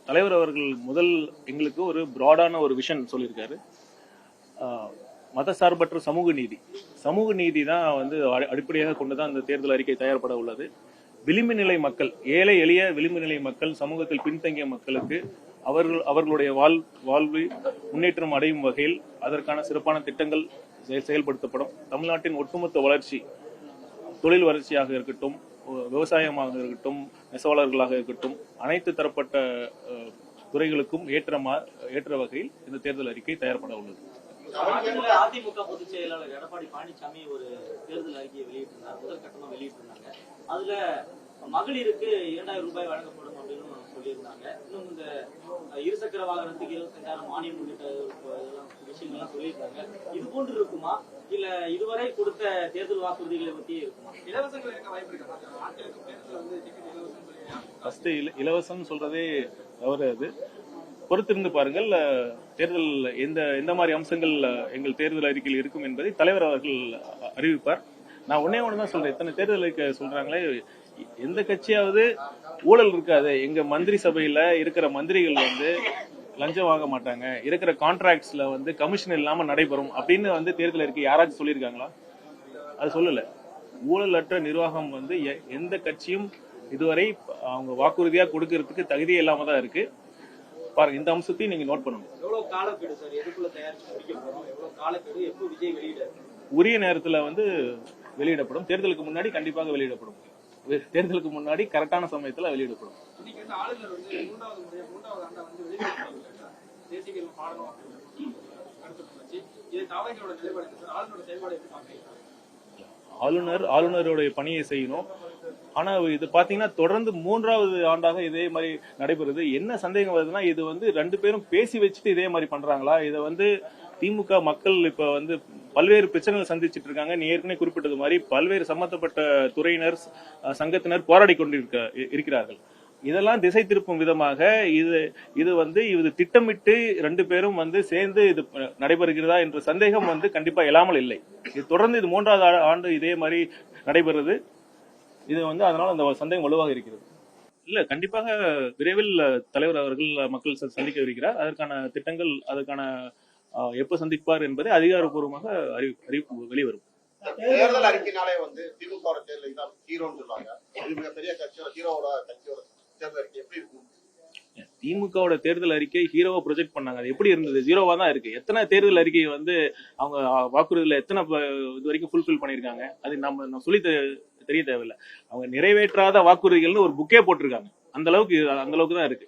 தலைவர் அவர்கள் முதல் எங்களுக்கு ஒரு பிராடான ஒரு விஷன் சொல்லியிருக்காரு. மதசார்பற்ற சமூக நீதி தான் வந்து அடிப்படையாக கொண்டுதான் இந்த தேர்தல் அறிக்கை தயார்பட உள்ளது. விளிம்பு நிலை மக்கள், ஏழை எளிய விளிம்பு நிலை மக்கள், சமூகத்தில் பின்தங்கிய மக்களுக்கு அவர்களுடைய வாழ்வு முன்னேற்றம் அடையும் வகையில் அதற்கான சிறப்பான திட்டங்கள் செயல்படுத்தப்படும். தமிழ்நாட்டின் ஒட்டுமொத்த வளர்ச்சி, தொழில் வளர்ச்சியாக இருக்கட்டும், விவசாயமாக இருக்கட்டும், நெசவாளர்களாக இருக்கட்டும், அனைத்து தரப்பட்ட துறைகளுக்கும் ஏற்ற வகையில் இந்த தேர்தல் அறிக்கை தயார்பட உள்ளது. அதிமுக பொதுச் செயலாளர் எடப்பாடி பழனிசாமி ஒரு தேர்தல் அறிக்கையை வெளியிட்டிருந்தார், முதல் கட்டமா வெளியிட்டிருந்தாங்க. அதுல மகளிருக்கு 2000 ரூபாய் வழங்கப்படும் அப்படின்னு சொல்லியிருந்தாங்க. இன்னும் இந்த இருசக்கர வாகனத்துக்கு 25,000 மானியம் உள்ளிட்ட விஷயங்கள்லாம் சொல்லியிருந்தாங்க. இது போன்று இருக்குமா, இல்ல இதுவரை கொடுத்த தேர்தல் வாக்குறுதிகளை பத்தி இருக்குமா? இலவசங்கள் இருக்க வாய்ப்பு இருக்கா? இலவசம் சொல்றதே தவறு. அது பொறுத்திருந்து பாருங்கள். தேர்தல் எந்த மாதிரி அம்சங்கள் எங்கள் தேர்தல் அறிக்கையில் இருக்கும் என்பதை தலைவர் அவர்கள் அறிவிப்பார். நான் ஒன்னே ஒண்ணுதான் சொல்றேன். இத்தனை தேர்தல் அறிக்கை சொல்றாங்களே, எந்த கட்சியாவது ஊழல் இருக்காது, எங்க மந்திரி சபையில இருக்கிற மந்திரிகள் வந்து லஞ்சம் வாங்க மாட்டாங்க, இருக்கிற கான்ட்ராக்ட்ஸ்ல வந்து கமிஷன் இல்லாம நடைபெறும் அப்படின்னு வந்து தேர்தல் அறிக்கை யாராச்சும் சொல்லியிருக்காங்களா? அது சொல்லல. ஊழலற்ற நிர்வாகம் வந்து எந்த கட்சியும் இதுவரை அவங்க வாக்குறுதியா கொடுக்கறதுக்கு தகுதியே இல்லாம தான் இருக்கு. பாருங்க, இந்த அம்சத்தையும் நீங்க நோட் பண்ணணும். உரிய நேரத்துல வந்து வெளியிடப்படும். தேர்தலுக்கு முன்னாடி கண்டிப்பாக வெளியிடப்படும். தேர்தலுக்கு முன்னாடி கரெக்டான சமயத்துல வெளியிடப்படும். ஆளுநருடைய பணியை செய்யணும். ஆனா இது பாத்தீங்கன்னா தொடர்ந்து 3வது ஆண்டாக இதே மாதிரி நடைபெறுது. என்ன சந்தேகம் வருதுன்னா, இது வந்து 2 பேரும் பேசி வச்சுட்டு இதே மாதிரி பண்றாங்களா? இதை வந்து திமுக மக்கள் இப்ப வந்து பல்வேறு பிரச்சனைகள் சந்திச்சுட்டு இருக்காங்க. நீ ஏற்கனவே குறிப்பிட்டது மாதிரி பல்வேறு சம்பந்தப்பட்ட துறையினர், சங்கத்தினர் போராடி கொண்டிருக்கிறார்கள். இதெல்லாம் திசை திருப்பும் விதமாக இது திட்டமிட்டு 2 பேரும் வந்து சேர்ந்து இது நடைபெறுகிறதா என்ற சந்தேகம் வந்து கண்டிப்பா இல்லாமல் இல்லை. இது தொடர்ந்து 3வது ஆண்டு இதே மாதிரி நடைபெறுது. இது வந்து அதனால அந்த சந்தேகம் வலுவாக இருக்கிறது. இல்ல, கண்டிப்பாக விரைவில் தலைவர் அவர்கள் மக்கள் சந்திக்க இருக்கிறார். அதற்கான திட்டங்கள், அதற்கான எப்ப சந்திப்பார் என்பதை அதிகாரப்பூர்வமாக அறிவிப்பு வெளிவரும். தேர்தல் அறிக்கைனாலே வந்து திமுக தேர்தல் தான் ஹீரோன்னு சொல்றாங்க. இது மிகப்பெரிய கட்சியோட ஹீரோவோட கட்சியோட தேர்தல் அறிக்கை எப்படி இருக்கும்? திமுகவோட தேர்தல் அறிக்கை ஹீரோவா ப்ரொஜெக்ட் பண்ணாங்க. அது எப்படி இருந்தது? ஜீரோவா தான் இருக்கு. எத்தனை தேர்தல் அறிக்கையை வந்து அவங்க வாக்குறுதியில எத்தனை இது வரைக்கும் ஃபுல்ஃபில் பண்ணிருக்காங்க? அது நம்ம சொல்லி தெரிய தேவையில்லை. அவங்க நிறைவேற்றாத வாக்குறுதிகள்னு ஒரு புக்கே போட்டிருக்காங்க. அந்த அளவுக்கு தான் இருக்கு.